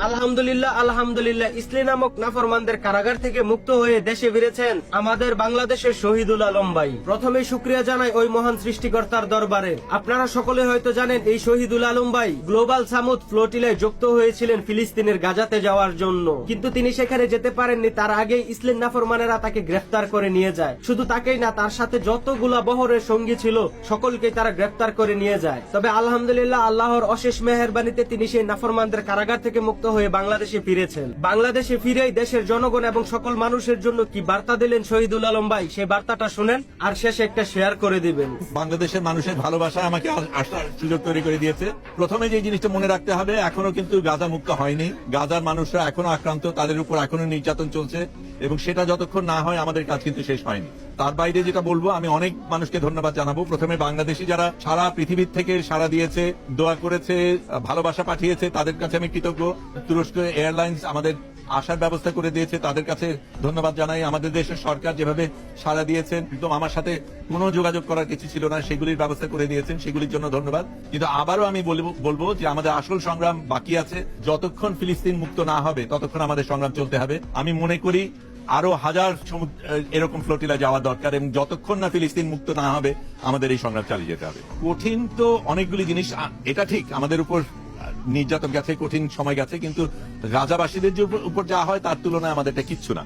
আলহামদুলিল্লাহ আলহামদুলিল্লাহ, ইসলি নামক নাফরমানদের কারাগার থেকে মুক্ত হয়ে দেশে ফিরেছেন আমাদের বাংলাদেশের শহীদুল আলম ভাই। প্রথমে শুকরিয়া জানাই ওই মহান সৃষ্টিকর্তার দরবারে। আপনারা সকলে হয়তো জানেন এই শহীদুল আলম ভাই গ্লোবাল সামুদ ফ্লোটিলায় যুক্ত হয়েছিলেন ফিলিস্তিনের গাজাতে যাওয়ার জন্য, কিন্তু তিনি সেখানে যেতে পারেননি। তার আগেই ইসলিম নাফরমানেরা তাকে গ্রেফতার করে নিয়ে যায়। শুধু তাকেই না, তার সাথে যতগুলা বহরের সঙ্গী ছিল সকলকেই তারা গ্রেফতার করে নিয়ে যায়। তবে আলহামদুলিল্লাহ, আল্লাহর অশেষ মেহেরবানিতে তিনি সেই নাফরমানদের কারাগার থেকে মুক্ত হয়ে বাংলাদেশে ফিরেছেন। বাংলাদেশে ফিরেই দেশের জনগণ এবং সকল মানুষের জন্য কি বার্তা দিলেন শহীদুল আলম ভাই, সেই বার্তাটা শুনেন আর শেষে একটা শেয়ার করে দিবেন। বাংলাদেশের মানুষের ভালোবাসা আমাকে আসার সুযোগ তৈরি করে দিয়েছে। প্রথমে যে জিনিসটা মনে রাখতে হবে, এখনো কিন্তু গাজা মুক্ত হয়নি। গাজার মানুষরা এখনো আক্রান্ত, তাদের উপর এখনো নির্যাতন চলছে এবং সেটা যতক্ষণ না হয় আমাদের কাজ কিন্তু শেষ হয়নি। তার বাইরে যেটা বলবো, আমি অনেক মানুষকে ধন্যবাদ জানাবো। প্রথমে বাংলাদেশি যারা সারা পৃথিবীর থেকে সাড়া দিয়েছে, দোয়া করেছে, ভালোবাসা পাঠিয়েছে, তাদের কাছে আমি কৃতজ্ঞ। তুরস্ক এয়ারলাইন্স আমাদের আসার ব্যবস্থা করে দিয়েছে, তাদের কাছে ধন্যবাদ জানাই। আমাদের দেশের সরকার যেভাবে সাড়া দিয়েছেন, একদম আমার সাথে কোনো যোগাযোগ করার কিছু ছিল না, সেগুলির ব্যবস্থা করে দিয়েছেন, সেগুলির জন্য ধন্যবাদ। কিন্তু আবারও আমি বলবো যে আমাদের আসল সংগ্রাম বাকি আছে। যতক্ষণ ফিলিস্তিন মুক্ত না হবে ততক্ষণ আমাদের সংগ্রাম চলতে হবে। আমি মনে করি আরো হাজার এরকম ফ্লোটিলা যাওয়া দরকার এবং যতক্ষণ না ফিলিস্তিন মুক্ত না হবে আমাদের এই সংগ্রাম চালিয়ে যেতে হবে। কঠিন তো অনেকগুলি জিনিস, এটা ঠিক আমাদের উপর নির্যাতন গেছে, কঠিন সময় গেছে, কিন্তু গাজাবাসীদের যে উপর যা হয় তার তুলনায় আমাদেরটা কিচ্ছু না।